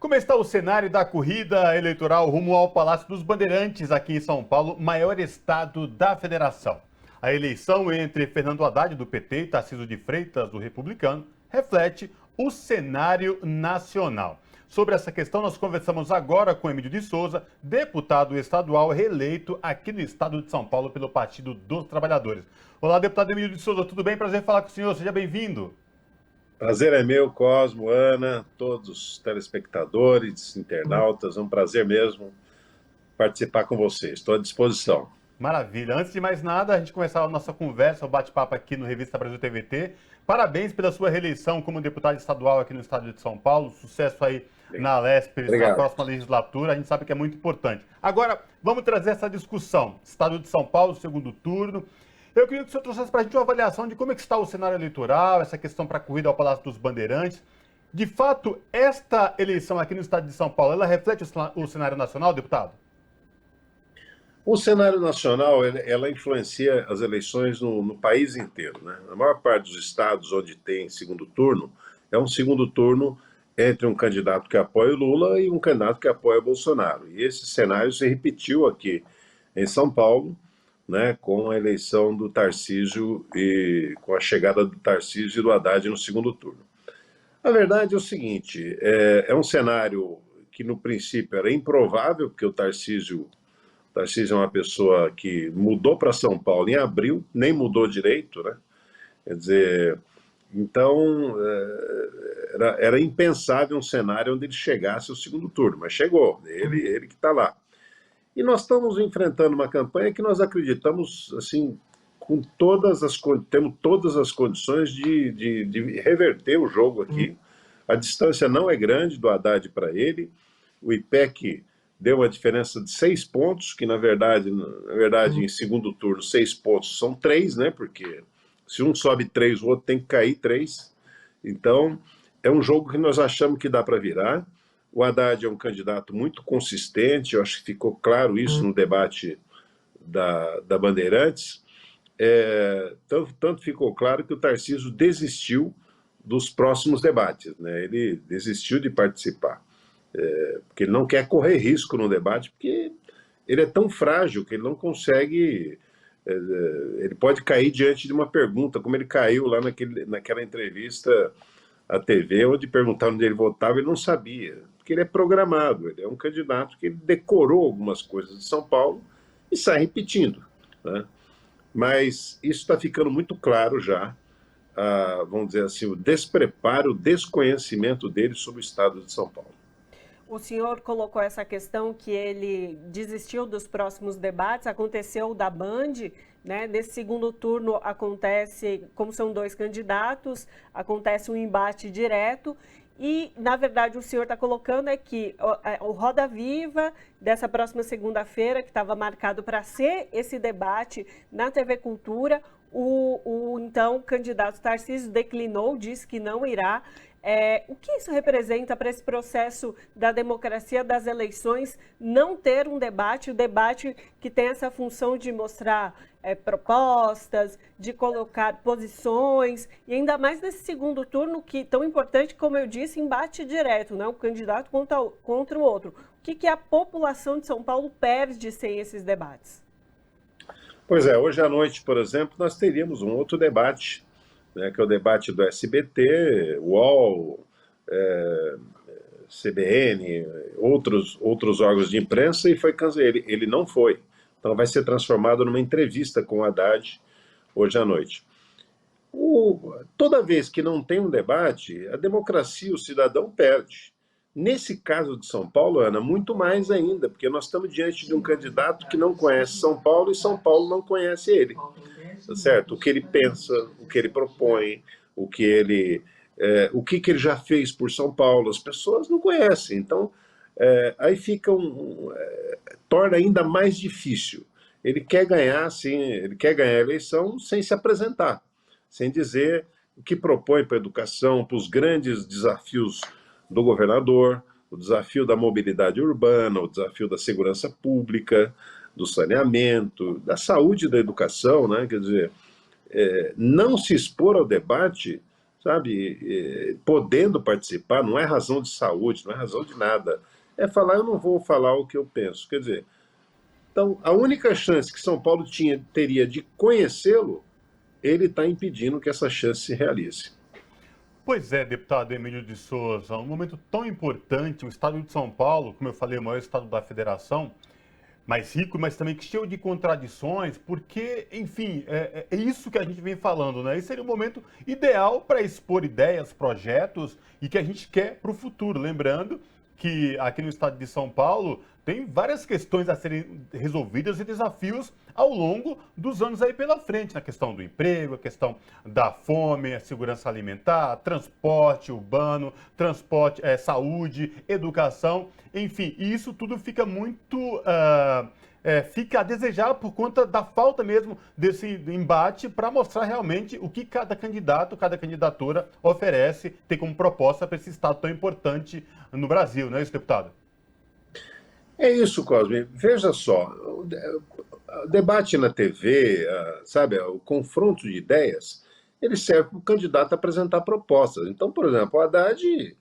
Como está o cenário da corrida eleitoral rumo ao Palácio dos Bandeirantes, aqui em São Paulo, maior estado da federação? A eleição entre Fernando Haddad, do PT, e Tarcísio de Freitas, do Republicano, reflete o cenário nacional. Sobre essa questão, nós conversamos agora com Emílio de Souza, deputado estadual reeleito aqui no estado de São Paulo pelo Partido dos Trabalhadores. Olá, deputado Emílio de Souza, tudo bem? Prazer falar com o senhor, seja bem-vindo. Prazer é meu, Cosmo, Ana, todos os telespectadores, internautas, é um prazer mesmo participar com vocês, estou à disposição. Maravilha. Antes de mais nada, a gente começar a nossa conversa, o bate-papo aqui no Revista Brasil TVT. Parabéns pela sua reeleição como deputado estadual aqui no estado de São Paulo. Sucesso aí na Alesp, na próxima legislatura. A gente sabe que é muito importante. Agora, vamos trazer essa discussão. Estado de São Paulo, segundo turno. Eu queria que o senhor trouxesse para a gente uma avaliação de como é que está o cenário eleitoral, essa questão para a corrida ao Palácio dos Bandeirantes. De fato, esta eleição aqui no estado de São Paulo, ela reflete o cenário nacional, deputado? O cenário nacional, ela influencia as eleições no país inteiro, né? Na maior parte dos estados onde tem segundo turno, é um segundo turno entre um candidato que apoia o Lula e um candidato que apoia o Bolsonaro. E esse cenário se repetiu aqui em São Paulo, né, com a eleição do Tarcísio e com a chegada do Tarcísio e do Haddad no segundo turno. A verdade é o seguinte, é um cenário que no princípio era improvável, porque o Tarcísio é uma pessoa que mudou para São Paulo em abril, nem mudou direito, né? Quer dizer, então era impensável um cenário onde ele chegasse ao segundo turno, mas chegou, ele que está lá. E nós estamos enfrentando uma campanha que nós acreditamos, assim, temos todas as condições de reverter o jogo aqui. A distância não é grande do Haddad para ele. O IPEC deu uma diferença de 6 pontos, que na verdade, em segundo turno, 6 pontos são 3, né? Porque se um sobe 3, o outro tem que cair 3. Então, é um jogo que nós achamos que dá para virar. O Haddad é um candidato muito consistente, eu acho que ficou claro isso no debate da Bandeirantes. Tanto ficou claro que o Tarcísio desistiu dos próximos debates, né? Ele desistiu de participar, porque ele não quer correr risco no debate, porque ele é tão frágil que ele não consegue... ele pode cair diante de uma pergunta, como ele caiu lá naquela entrevista à TV, onde perguntaram onde ele votava, ele não sabia, porque ele é programado, ele é um candidato que ele decorou algumas coisas de São Paulo e sai repetindo, né? Mas isso está ficando muito claro já, vamos dizer assim, o despreparo, o desconhecimento dele sobre o estado de São Paulo. O senhor colocou essa questão que ele desistiu dos próximos debates, aconteceu o da Band, né? Nesse segundo turno acontece, como são 2 candidatos, acontece um embate direto e, na verdade, o senhor está colocando é que o Roda Viva dessa próxima segunda-feira, que estava marcado para ser esse debate na TV Cultura, o então candidato Tarcísio declinou, disse que não irá. O que isso representa para esse processo da democracia das eleições não ter um debate, o debate que tem essa função de mostrar propostas, de colocar posições, e ainda mais nesse segundo turno que tão importante, como eu disse, embate direto, né? Um candidato contra o outro. O que a população de São Paulo perde sem esses debates? Pois é, hoje à noite, por exemplo, nós teríamos um outro debate, né, que é o debate do SBT, UOL, CBN, outros órgãos de imprensa, e ele não foi. Então vai ser transformado numa entrevista com o Haddad hoje à noite. Toda vez que não tem um debate, a democracia, o cidadão perde. Nesse caso de São Paulo, Ana, muito mais ainda, porque nós estamos diante de um candidato que não conhece São Paulo e São Paulo não conhece ele. Tá certo? O que ele pensa, o que ele propõe, o que ele já fez por São Paulo, as pessoas não conhecem. Então, aí fica torna ainda mais difícil. Ele quer ganhar, sim, ele quer ganhar a eleição sem se apresentar, sem dizer o que propõe para a educação, para os grandes desafios do governador, o desafio da mobilidade urbana, o desafio da segurança pública, do saneamento, da saúde e da educação, né? Quer dizer, não se expor ao debate, sabe, podendo participar, não é razão de saúde, não é razão de nada. É falar, eu não vou falar o que eu penso. Quer dizer, então, a única chance que São Paulo teria de conhecê-lo, ele está impedindo que essa chance se realize. Pois é, deputado Emílio de Souza, um momento tão importante, o estado de São Paulo, como eu falei, o maior estado da federação, mais rico, mas também cheio de contradições, porque, enfim, é isso que a gente vem falando, né? Esse seria o momento ideal para expor ideias, projetos e que a gente quer para o futuro. Lembrando que aqui no estado de São Paulo tem várias questões a serem resolvidas e desafios ao longo dos anos aí pela frente, na questão do emprego, a questão da fome, a segurança alimentar, transporte urbano, transporte, saúde, educação, enfim, e isso tudo fica muito fica a desejar por conta da falta mesmo desse embate para mostrar realmente o que cada candidato, cada candidatura oferece, tem como proposta para esse estado tão importante no Brasil, não é isso, deputado? É isso, Cosme. Veja só, o debate na TV, sabe, o confronto de ideias, ele serve para o candidato apresentar propostas. Então, por exemplo, o Haddad,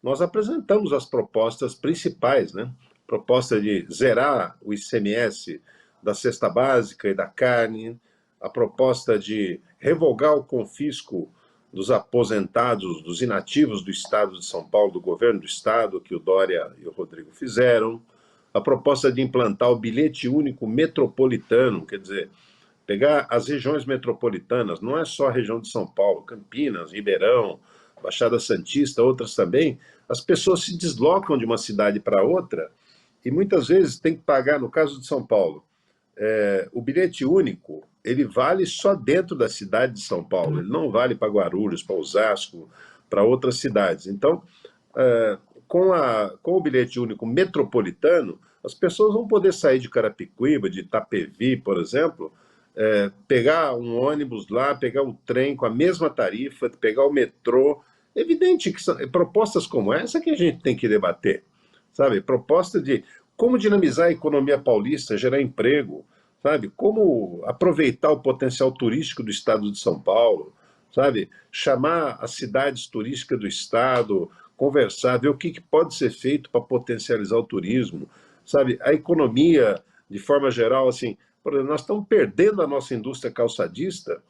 nós apresentamos as propostas principais, né? Proposta de zerar o ICMS da cesta básica e da carne, a proposta de revogar o confisco dos aposentados, dos inativos do Estado de São Paulo, do governo do Estado, que o Dória e o Rodrigo fizeram, a proposta de implantar o bilhete único metropolitano, quer dizer, pegar as regiões metropolitanas, não é só a região de São Paulo, Campinas, Ribeirão, Baixada Santista, outras também, as pessoas se deslocam de uma cidade para outra e muitas vezes tem que pagar, no caso de São Paulo, o bilhete único, ele vale só dentro da cidade de São Paulo, ele não vale para Guarulhos, para Osasco, para outras cidades. Então, com o bilhete único metropolitano, as pessoas vão poder sair de Carapicuíba, de Itapevi, por exemplo, pegar um ônibus lá, pegar o trem com a mesma tarifa, pegar o metrô. É evidente que são propostas como essa que a gente tem que debater, sabe? Proposta de como dinamizar a economia paulista, gerar emprego, sabe? Como aproveitar o potencial turístico do estado de São Paulo, sabe? Chamar as cidades turísticas do estado, conversar, ver o que pode ser feito para potencializar o turismo, sabe? A economia, de forma geral, assim, por exemplo, nós estamos perdendo a nossa indústria calçadista,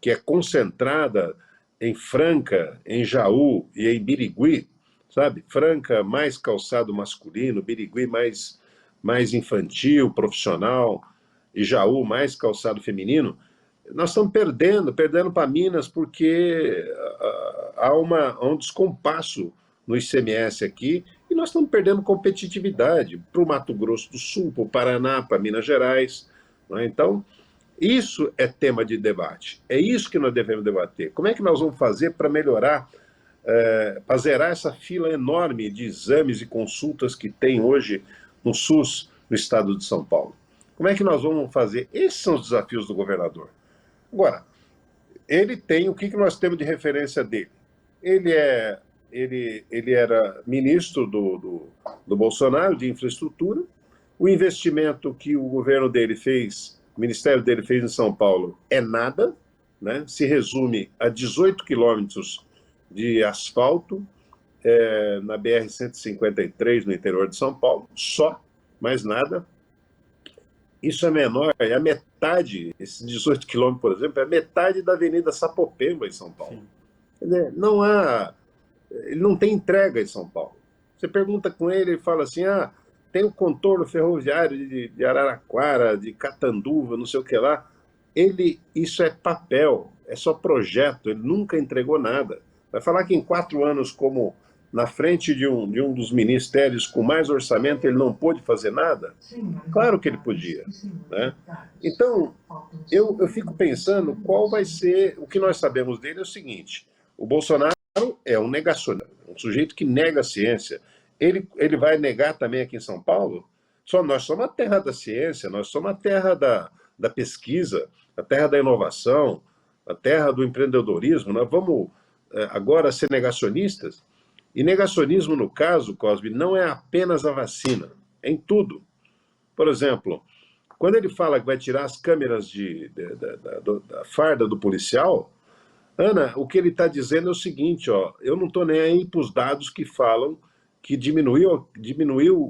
que é concentrada em Franca, em Jaú e em Birigui, sabe? Franca, mais calçado masculino, Birigui, mais infantil, profissional, e Jaú, mais calçado feminino. Nós estamos perdendo para Minas, porque há um descompasso no ICMS aqui, e nós estamos perdendo competitividade para o Mato Grosso do Sul, para o Paraná, para Minas Gerais. Não é? Então, isso é tema de debate. É isso que nós devemos debater. Como é que nós vamos fazer para melhorar, para zerar essa fila enorme de exames e consultas que tem hoje no SUS, no estado de São Paulo? Como é que nós vamos fazer? Esses são os desafios do governador. Agora, ele tem, o que nós temos de referência dele? Ele era ministro do Bolsonaro, de infraestrutura. O investimento que o governo dele fez, o ministério dele fez em São Paulo, é nada, né? Se resume a 18 quilômetros de asfalto na BR-153, no interior de São Paulo, só, mais nada. Isso é menor, é a metade, esses 18 quilômetros, por exemplo, é a metade da Avenida Sapopemba, em São Paulo. Não há... Ele não tem entrega em São Paulo. Você pergunta com ele, ele fala assim, tem o contorno ferroviário de Araraquara, de Catanduva, não sei o que lá. Isso é papel, é só projeto, ele nunca entregou nada. Vai falar que em 4 anos, como na frente de um dos ministérios com mais orçamento, ele não pôde fazer nada? Claro que ele podia. Né? Então, eu fico pensando qual vai ser... O que nós sabemos dele é o seguinte, o Bolsonaro é um negacionista, um sujeito que nega a ciência. Ele vai negar também aqui em São Paulo? Nós somos a terra da ciência, nós somos a terra da pesquisa, a terra da inovação, a terra do empreendedorismo. Nós vamos agora ser negacionistas? E negacionismo, no caso, Cosme, não é apenas a vacina, é em tudo. Por exemplo, quando ele fala que vai tirar as câmeras da farda do policial, Ana, o que ele está dizendo é o seguinte, ó, eu não estou nem aí para os dados que falam que diminuiu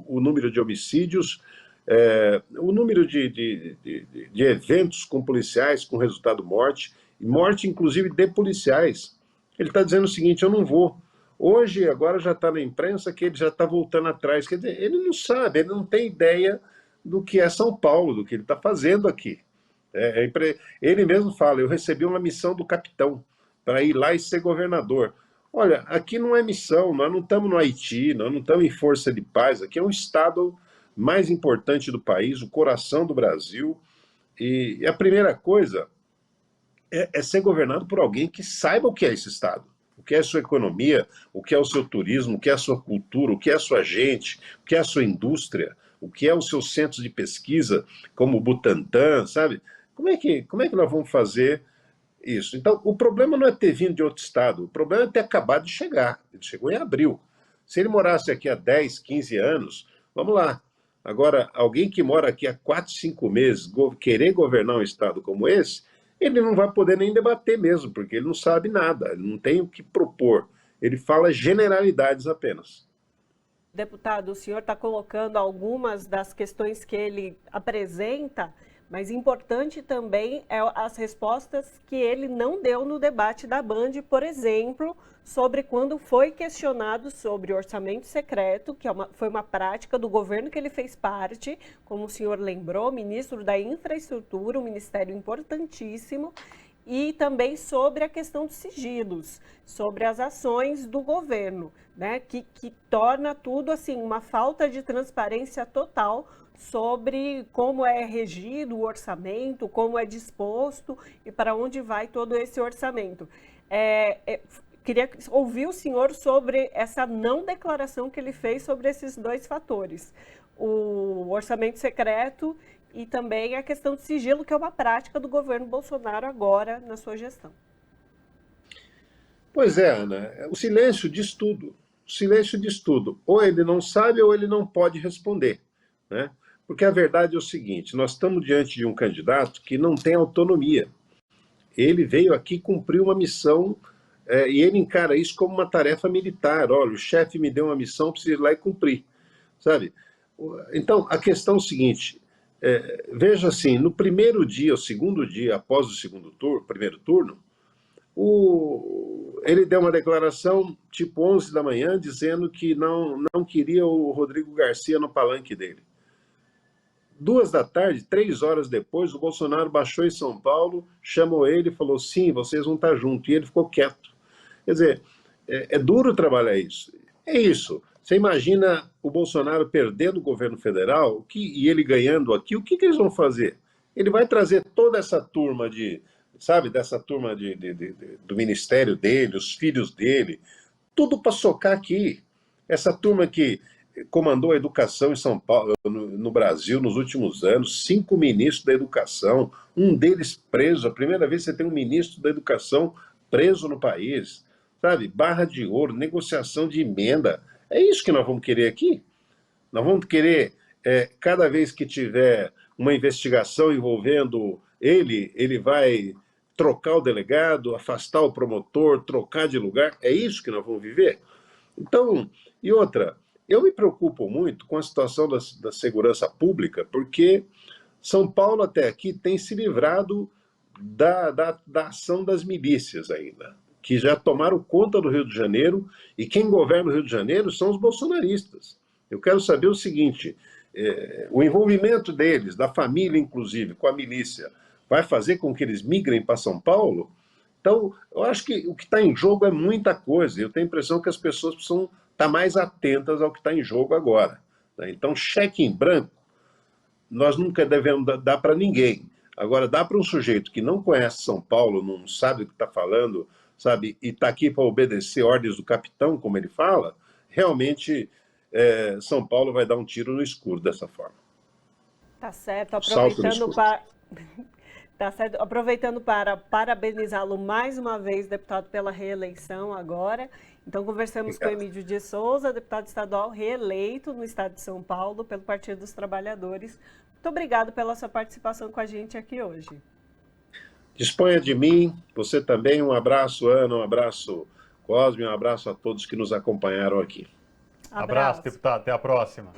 o número de homicídios, o número de eventos com policiais com resultado morte inclusive de policiais. Ele está dizendo o seguinte, eu não vou. Hoje, agora já está na imprensa que ele já está voltando atrás. Quer dizer, ele não sabe, ele não tem ideia do que é São Paulo, do que ele está fazendo aqui. Ele mesmo fala, eu recebi uma missão do capitão para ir lá e ser governador. Olha, aqui não é missão, nós não estamos no Haiti, nós não estamos em força de paz, aqui é um estado mais importante do país, o coração do Brasil, e a primeira coisa é ser governado por alguém que saiba o que é esse estado, o que é a sua economia, o que é o seu turismo, o que é a sua cultura, o que é a sua gente, o que é a sua indústria, o que é os seus centros de pesquisa, como o Butantan, sabe? Como é que nós vamos fazer isso? Então, o problema não é ter vindo de outro estado, o problema é ter acabado de chegar. Ele chegou em abril. Se ele morasse aqui há 10, 15 anos, vamos lá. Agora, alguém que mora aqui há 4, 5 meses, querer governar um estado como esse, ele não vai poder nem debater mesmo, porque ele não sabe nada, ele não tem o que propor. Ele fala generalidades apenas. Deputado, o senhor está colocando algumas das questões que ele apresenta, mas importante também é as respostas que ele não deu no debate da Band, por exemplo, sobre quando foi questionado sobre orçamento secreto, que foi uma prática do governo que ele fez parte, como o senhor lembrou, ministro da Infraestrutura, um ministério importantíssimo, e também sobre a questão dos sigilos, sobre as ações do governo, né, que torna tudo assim uma falta de transparência total sobre como é regido o orçamento, como é disposto e para onde vai todo esse orçamento. Queria ouvir o senhor sobre essa não declaração que ele fez sobre esses dois fatores, o orçamento secreto e também a questão de sigilo, que é uma prática do governo Bolsonaro agora na sua gestão. Pois é, Ana, o silêncio diz tudo. O silêncio diz tudo. Ou ele não sabe ou ele não pode responder, né? Porque a verdade é o seguinte, nós estamos diante de um candidato que não tem autonomia. Ele veio aqui cumprir uma missão e ele encara isso como uma tarefa militar. Olha, o chefe me deu uma missão, preciso ir lá e cumprir, sabe? Então, a questão é o seguinte, veja assim, no primeiro dia, o segundo dia, após o primeiro turno, ele deu uma declaração tipo 11 da manhã, dizendo que não queria o Rodrigo Garcia no palanque dele. 2 da tarde, 3 horas depois, o Bolsonaro baixou em São Paulo, chamou ele e falou, sim, vocês vão estar juntos, e ele ficou quieto. Quer dizer, é duro trabalhar isso. É isso. Você imagina o Bolsonaro perdendo o governo federal e ele ganhando aqui, o que eles vão fazer? Ele vai trazer toda essa turma do ministério dele, os filhos dele, tudo para socar aqui. Essa turma que comandou a educação em São Paulo, no Brasil, nos últimos anos, 5 ministros da educação, um deles preso, a primeira vez que você tem um ministro da educação preso no país, sabe? Barra de ouro, negociação de emenda, é isso que nós vamos querer aqui? Nós vamos querer, cada vez que tiver uma investigação envolvendo ele vai trocar o delegado, afastar o promotor, trocar de lugar, é isso que nós vamos viver? Então, e outra, eu me preocupo muito com a situação da segurança pública, porque São Paulo até aqui tem se livrado da ação das milícias ainda, que já tomaram conta do Rio de Janeiro, e quem governa o Rio de Janeiro são os bolsonaristas. Eu quero saber o seguinte, o envolvimento deles, da família inclusive, com a milícia, vai fazer com que eles migrem para São Paulo? Então, eu acho que o que está em jogo é muita coisa, eu tenho a impressão que as pessoas precisam estar mais atentas ao que está em jogo agora. Então, cheque em branco, nós nunca devemos dar para ninguém. Agora, dá para um sujeito que não conhece São Paulo, não sabe o que está falando, sabe, e está aqui para obedecer ordens do capitão, como ele fala, realmente São Paulo vai dar um tiro no escuro dessa forma. Tá certo, aproveitando para parabenizá-lo mais uma vez, deputado, pela reeleição agora. Então, conversamos com o Emílio de Souza, deputado estadual reeleito no estado de São Paulo pelo Partido dos Trabalhadores. Muito obrigado pela sua participação com a gente aqui hoje. Disponha de mim, você também. Um abraço, Ana, um abraço, Cosme, um abraço a todos que nos acompanharam aqui. Abraço, deputado. Até a próxima.